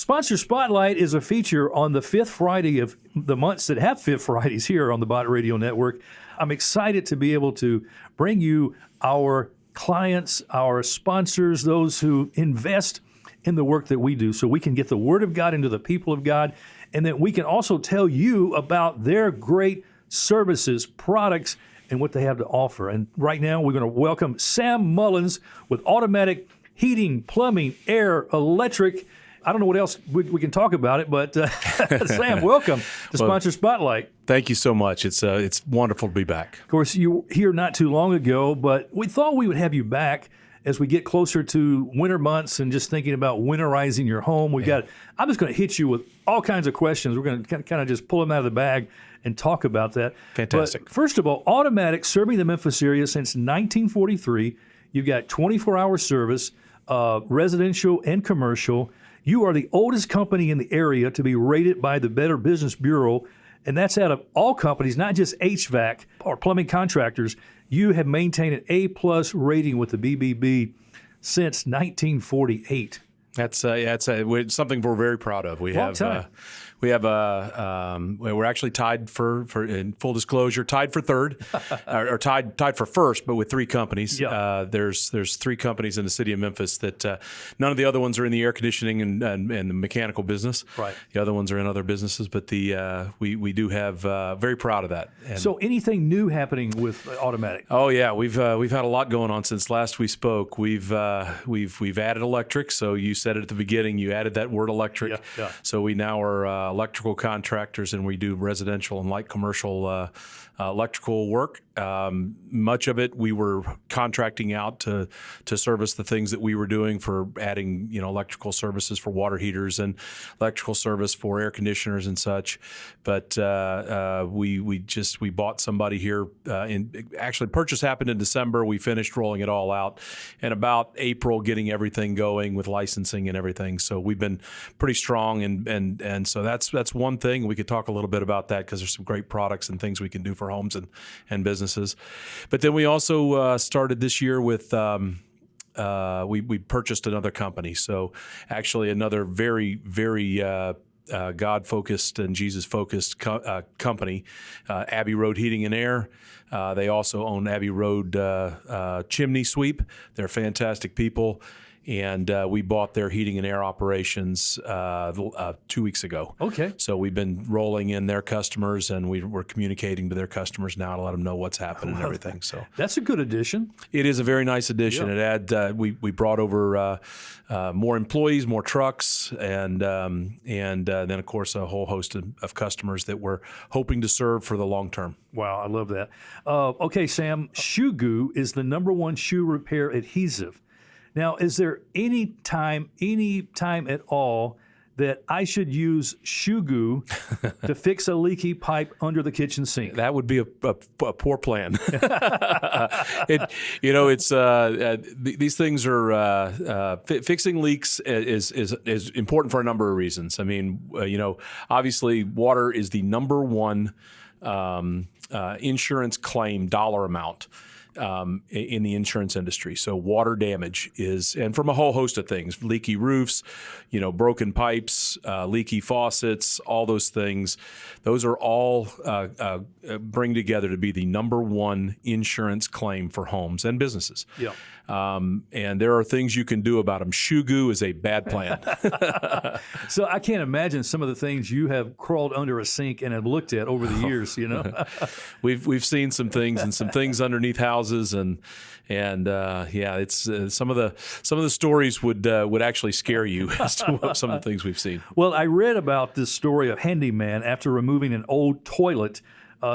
Sponsor Spotlight is a feature on the fifth Friday of the months that have fifth Fridays here on the Bot Radio Network. I'm excited to be able to bring you our clients, our sponsors, those who invest in the work that we do so we can get the Word of God into the people of God, and that we can also tell you about their great services, products, and what they have to offer. And right now we're going to welcome Sam Mullins with automatic heating, plumbing, air, electric. I don't know what else we can talk about it, but Sam, welcome to Sponsor Spotlight. Thank you so much. It's wonderful to be back. Of course, you were here not too long ago, but we thought we would have you back as we get closer to winter months and just thinking about winterizing your home. I'm just going to hit you with all kinds of questions. We're going to kind of just pull them out of the bag and talk about that. Fantastic. But first of all, automatic, serving the Memphis area since 1943. You've got 24-hour service, residential and commercial. You are the oldest company in the area to be rated by the Better Business Bureau, and that's out of all companies, not just HVAC or plumbing contractors. You have maintained an A+ rating with the BBB since 1948. That's something we're very proud of. We're actually tied for in full disclosure, tied for third, or tied for first, but with three companies. Yep. There's three companies in the city of Memphis that none of the other ones are in the air conditioning and the mechanical business. Right. The other ones are in other businesses, but we do have very proud of that. And so anything new happening with automatic? Oh yeah, we've had a lot going on since last we spoke. We've added electric. So you said it at the beginning. You added that word electric. Yeah. So we now are electrical contractors, and we do residential and light commercial electrical work. Much of it we were contracting out to service the things that we were doing for adding, electrical services for water heaters and electrical service for air conditioners and such. But we bought somebody here. Actually, purchase happened in December. We finished rolling it all out, and about April, getting everything going with licensing and everything. So we've been pretty strong, and so that's one thing. We could talk a little bit about that because there's some great products and things we can do for homes and businesses. But then we also started this year with we purchased another company. So actually another very, very God-focused and Jesus-focused company, Abbey Road Heating and Air. They also own Abbey Road Chimney Sweep. They're fantastic people. And we bought their heating and air operations 2 weeks ago. Okay. So we've been rolling in their customers, and we're communicating to their customers now to let them know what's happening and everything. So that's a good addition. It is a very nice addition. Yeah. We brought over more employees, more trucks, and then of course a whole host of customers that we're hoping to serve for the long term. Wow, I love that. Okay, Sam, Shoe Goo is the #1 shoe repair adhesive. Now, is there any time at all that I should use Shoe Goo to fix a leaky pipe under the kitchen sink? That would be a poor plan. These things are fixing leaks is important for a number of reasons. I mean, obviously, water is the #1 insurance claim dollar amount in the insurance industry. So water damage is, and from a whole host of things, leaky roofs, broken pipes, leaky faucets, all those things, those are all bring together to be the #1 insurance claim for homes and businesses. Yeah. And there are things you can do about them. Shoe Goo is a bad plan. So I can't imagine some of the things you have crawled under a sink and have looked at over the years, We've seen some things and some things underneath houses, and it's some of the stories would actually scare you as to some of the things we've seen. Well, I read about this story of handyman after removing an old toilet.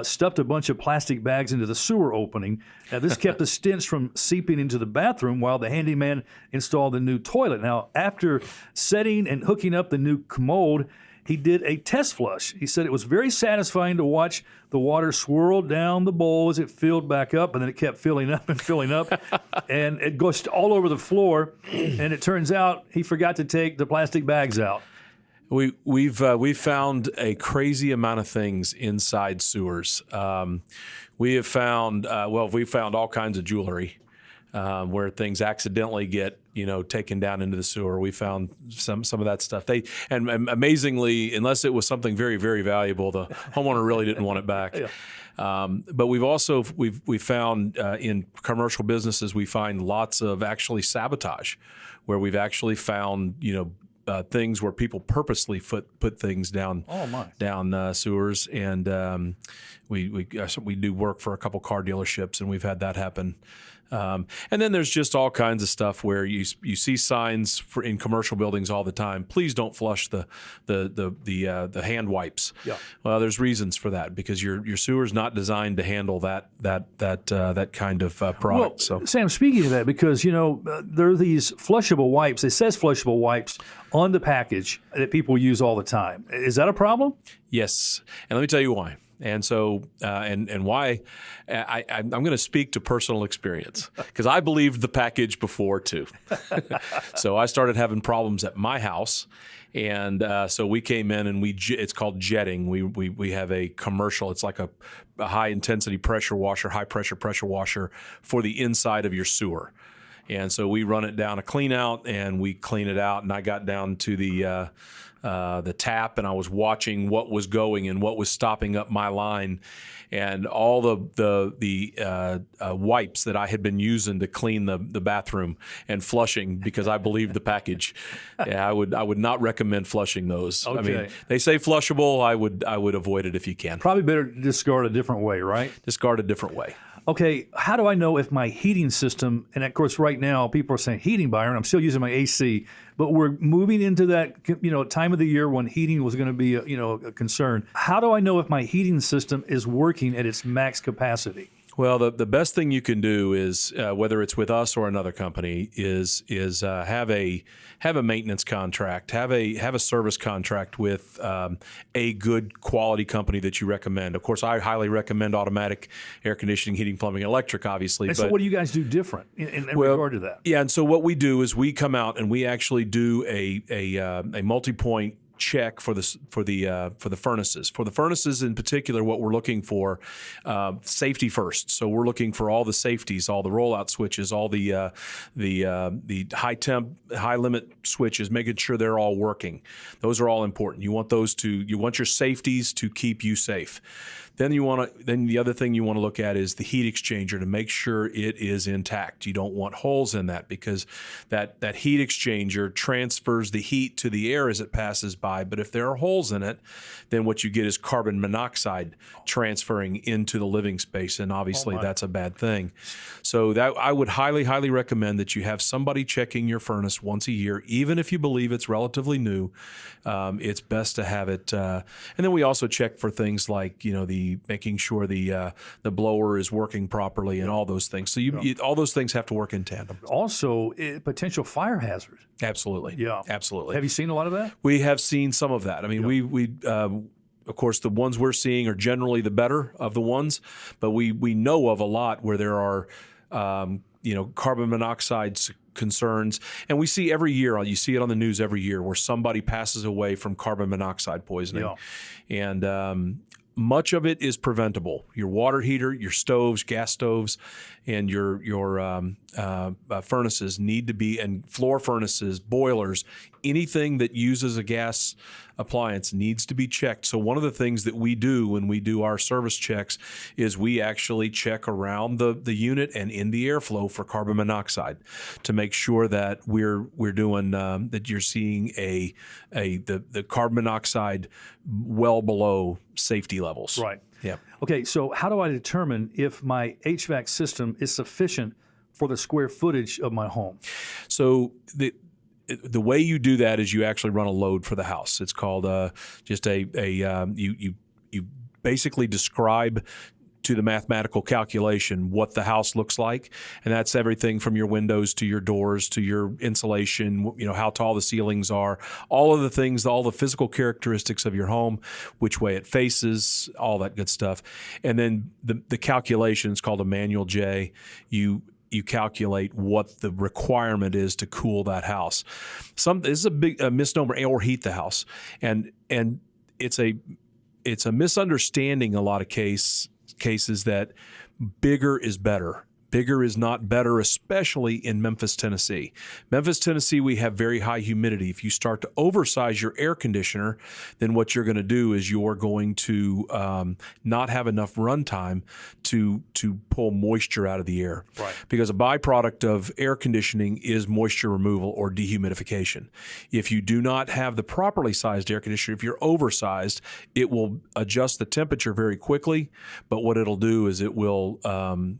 Stuffed a bunch of plastic bags into the sewer opening. Now, this kept the stench from seeping into the bathroom while the handyman installed the new toilet. Now, after setting and hooking up the new commode, he did a test flush. He said it was very satisfying to watch the water swirl down the bowl as it filled back up, and then it kept filling up and filling up, and it goes all over the floor. And it turns out he forgot to take the plastic bags out. We've found a crazy amount of things inside sewers. We have found all kinds of jewelry. where things accidentally get taken down into the sewer. We found some of that stuff. And amazingly, unless it was something very, very valuable, the homeowner really didn't want it back. Yeah. But we've found in commercial businesses, we find lots of actually sabotage, where we've actually found things where people purposely put things down sewers, and we do work for a couple car dealerships, and we've had that happen. And then there's just all kinds of stuff where you see signs in commercial buildings all the time. Please don't flush the hand wipes. Yeah. Well, there's reasons for that, because your sewer's not designed to handle that kind of product. Well, so, Sam, speaking of that, because there are these flushable wipes. It says flushable wipes on the package that people use all the time. Is that a problem? yes, and let me tell you why. And so, and why I'm going to speak to personal experience, because I believed the package before too. So I started having problems at my house, and so we came in and it's called jetting. We have a commercial. It's like a high intensity pressure washer, high pressure washer for the inside of your sewer. And so we run it down a clean out, and we clean it out. And I got down to the tap, and I was watching what was going and what was stopping up my line, and all the wipes that I had been using to clean the bathroom and flushing, because I believed the package. Yeah, I would not recommend flushing those. Okay. I mean, they say flushable. I would avoid it if you can. Probably better discard a different way, right? Discard a different way. Okay, how do I know if my heating system, and of course right now people are saying heating, Byron, I'm still using my AC, but we're moving into that time of the year when heating was going to be a concern. How do I know if my heating system is working at its max capacity? Well, the best thing you can do is, whether it's with us or another company, is have a maintenance contract, have a service contract with a good quality company that you recommend. Of course, I highly recommend Automatic Air Conditioning, Heating, Plumbing, Electric, obviously. And so what do you guys do different in regard to that? Yeah, and so what we do is we come out and we actually do a multi-point check for the furnaces. For the furnaces in particular, what we're looking for, safety first. So we're looking for all the safeties, all the rollout switches, all the high temp, high limit switches, making sure they're all working. Those are all important. You want your safeties to keep you safe. Then the other thing you want to look at is the heat exchanger to make sure it is intact. You don't want holes in that, because that heat exchanger transfers the heat to the air as it passes by. But if there are holes in it, then what you get is carbon monoxide transferring into the living space, and obviously that's a bad thing. So that I would highly, highly recommend that you have somebody checking your furnace once a year, even if you believe it's relatively new. It's best to have it. And then we also check for things like making sure the blower is working properly and all those things. So all those things have to work in tandem. Also, potential fire hazard. Absolutely. Yeah. Absolutely. Have you seen a lot of that? We have seen some of that. I mean, we of course, the ones we're seeing are generally the better of the ones, but we know of a lot where there are carbon monoxide concerns, and we see every year. You see it on the news every year where somebody passes away from carbon monoxide poisoning, and much of it is preventable. Your water heater, your stoves, gas stoves, and your furnaces need to be, and floor furnaces, boilers, anything that uses a gas appliance needs to be checked. So one of the things that we do when we do our service checks is we actually check around the unit and in the airflow for carbon monoxide to make sure that we're doing that you're seeing the carbon monoxide well below safety levels. Right. Yeah. Okay, so how do I determine if my HVAC system is sufficient for the square footage of my home? So the way you do that is you actually run a load for the house. It's called you basically describe to the mathematical calculation what the house looks like, and that's everything from your windows to your doors to your insulation, how tall the ceilings are, all of the things, all the physical characteristics of your home, which way it faces, all that good stuff. And then the calculation is called a manual J. You calculate what the requirement is to cool that house. This is a big misnomer, or heat the house, and it's a misunderstanding in a lot of cases that bigger is better. Bigger is not better, especially in Memphis, Tennessee. Memphis, Tennessee, we have very high humidity. If you start to oversize your air conditioner, then what you're going to do is you're going to not have enough runtime to pull moisture out of the air. Right. Because a byproduct of air conditioning is moisture removal or dehumidification. If you do not have the properly sized air conditioner, if you're oversized, it will adjust the temperature very quickly, but what it'll do is it will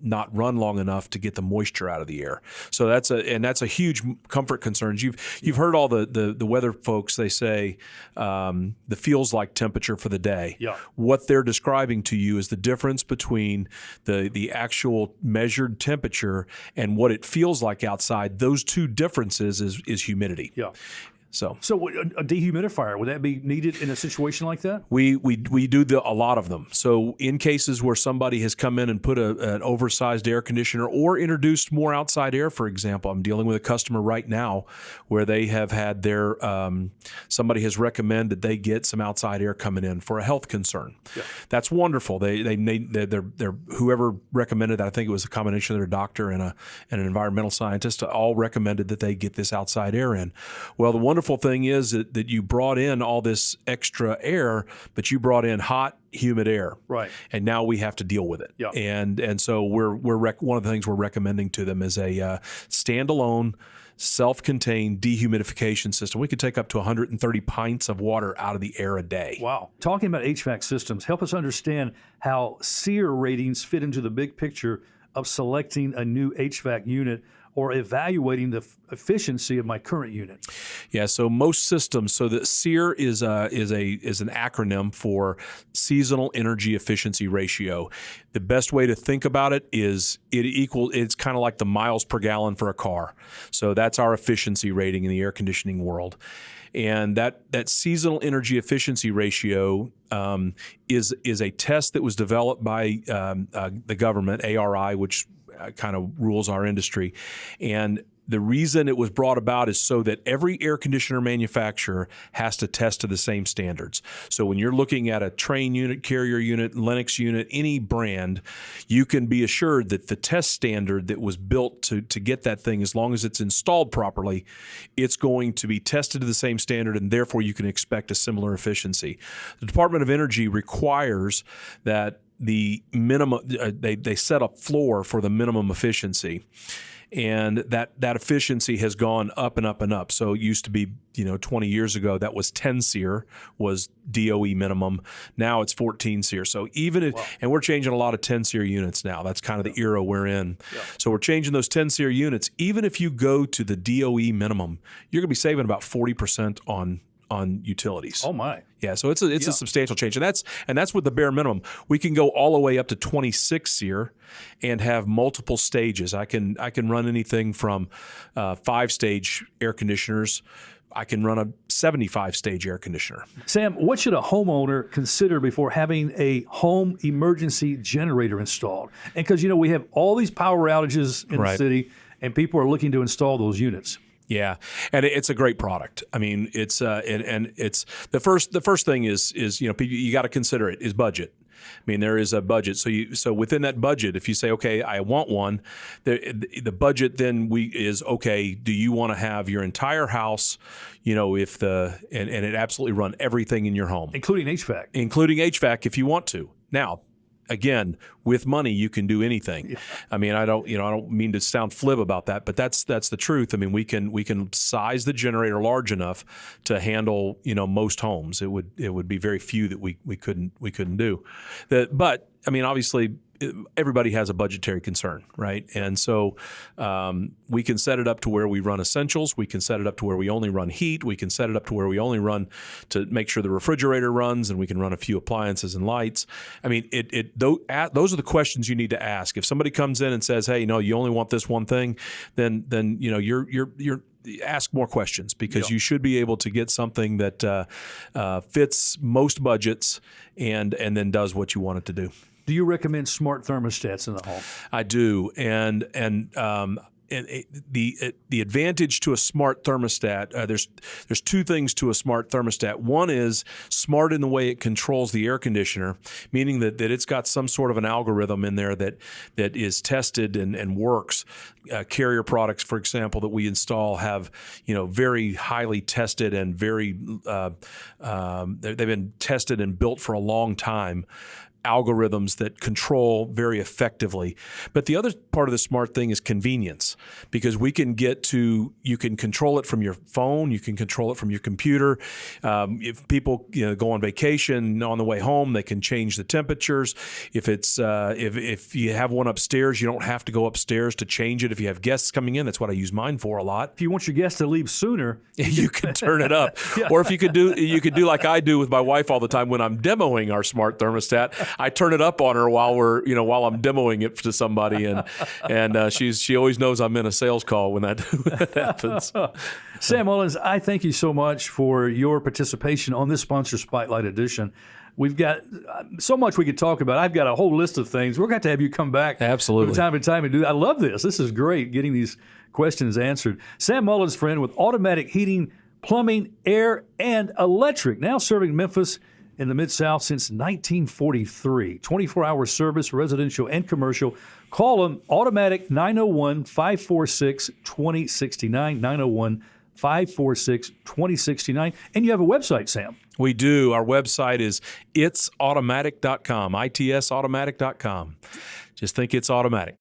not run long enough to get the moisture out of the air. So that's a huge comfort concern. You've heard all the weather folks, they say the feels like temperature for the day. Yeah. What they're describing to you is the difference between the actual measured temperature and what it feels like outside. Those two differences is humidity. Yeah. So a dehumidifier, would that be needed in a situation like that? we do a lot of them. So in cases where somebody has come in and put an oversized air conditioner or introduced more outside air, for example, I'm dealing with a customer right now where they have had their somebody has recommended they get some outside air coming in for a health concern. Yeah. That's wonderful. They're whoever recommended that, I think it was a combination of their doctor and an environmental scientist, all recommended that they get this outside air in. Well, the wonderful thing is that you brought in all this extra air, but you brought in hot, humid air, right? And now we have to deal with it. Yeah. And so one of the things we're recommending to them is a standalone, self-contained dehumidification system. We could take up to 130 pints of water out of the air a day. Wow. Talking about HVAC systems, help us understand how SEAR ratings fit into the big picture of selecting a new HVAC unit or evaluating the efficiency of my current unit. Yeah, so most systems, so the SEAR is an acronym for Seasonal Energy Efficiency Ratio. The best way to think about it is it's kind of like the miles per gallon for a car. So that's our efficiency rating in the air conditioning world. And that seasonal energy efficiency ratio is a test that was developed by the government, ARI, which kind of rules our industry. And the reason it was brought about is so that every air conditioner manufacturer has to test to the same standards. So when you're looking at a Trane unit, Carrier unit, Lennox unit, any brand, you can be assured that the test standard that was built to get that thing, as long as it's installed properly, it's going to be tested to the same standard, and therefore you can expect a similar efficiency. The Department of Energy requires that the minimum, they set a floor for the minimum efficiency. And that efficiency has gone up and up and up. So it used to be, 20 years ago, that was 10 SEAR was DOE minimum. Now it's 14 SEAR. So even if, and we're changing a lot of 10 SEAR units now. That's kind of the era we're in. Yeah. So we're changing those 10 SEAR units. Even if you go to the DOE minimum, you're going to be saving about 40% on utilities. Oh my. Yeah, so it's a substantial change. And that's with the bare minimum. We can go all the way up to 26 SEAR and have multiple stages. I can run anything from 5-stage air conditioners. I can run a 75-stage air conditioner. Sam, what should a homeowner consider before having a home emergency generator installed? And because we have all these power outages in the city, and people are looking to install those units. Yeah, and it's a great product. I mean, it's and it's the first thing is you got to consider it is budget. I mean, there is a budget. So within that budget, if you say, okay, I want one, the budget then is okay. Do you want to have your entire house, and it absolutely run everything in your home, including HVAC, if you want to. Now, again, with money, you can do anything. Yeah. I mean, I don't mean to sound flib about that, but that's the truth. I mean, we can size the generator large enough to handle, most homes. It would be very few that we couldn't do. But I mean, obviously, everybody has a budgetary concern, right? And so we can set it up to where we run essentials. We can set it up to where we only run heat. We can set it up to where we only run to make sure the refrigerator runs, and we can run a few appliances and lights. I mean, those are the questions you need to ask. If somebody comes in and says, "Hey, you only want this one thing," then you're ask more questions, because you should be able to get something that fits most budgets and then does what you want it to do. Do you recommend smart thermostats in the home? I do, and the advantage to a smart thermostat, there's two things to a smart thermostat. One is smart in the way it controls the air conditioner, meaning that it's got some sort of an algorithm in there that is tested and works. Carrier products, for example, that we install have very highly tested and they've been tested and built for a long time. Algorithms that control very effectively. But the other part of the smart thing is convenience, because you can control it from your phone, you can control it from your computer. If people go on vacation, on the way home, they can change the temperatures. If it's if you have one upstairs, you don't have to go upstairs to change it. If you have guests coming in, that's what I use mine for a lot. If you want your guests to leave sooner, you can turn it up. Yeah. Or if you could do like I do with my wife all the time when I'm demoing our smart thermostat. I turn it up on her while I'm demoing it to somebody, and she always knows I'm in a sales call when that happens. Sam Mullins, I thank you so much for your participation on this Sponsor Spotlight edition. We've got so much we could talk about. I've got a whole list of things. We're going to have you come back absolutely from time to time and do that. I love this. This is great, getting these questions answered. Sam Mullins, friend, with Automatic Heating, Plumbing, Air, and Electric, now serving Memphis in the Mid-South since 1943. 24-hour service, residential and commercial. Call them, Automatic, 901-546-2069, 901-546-2069. And you have a website, Sam. We do. Our website is itsautomatic.com, itsautomatic.com. Just think It's Automatic.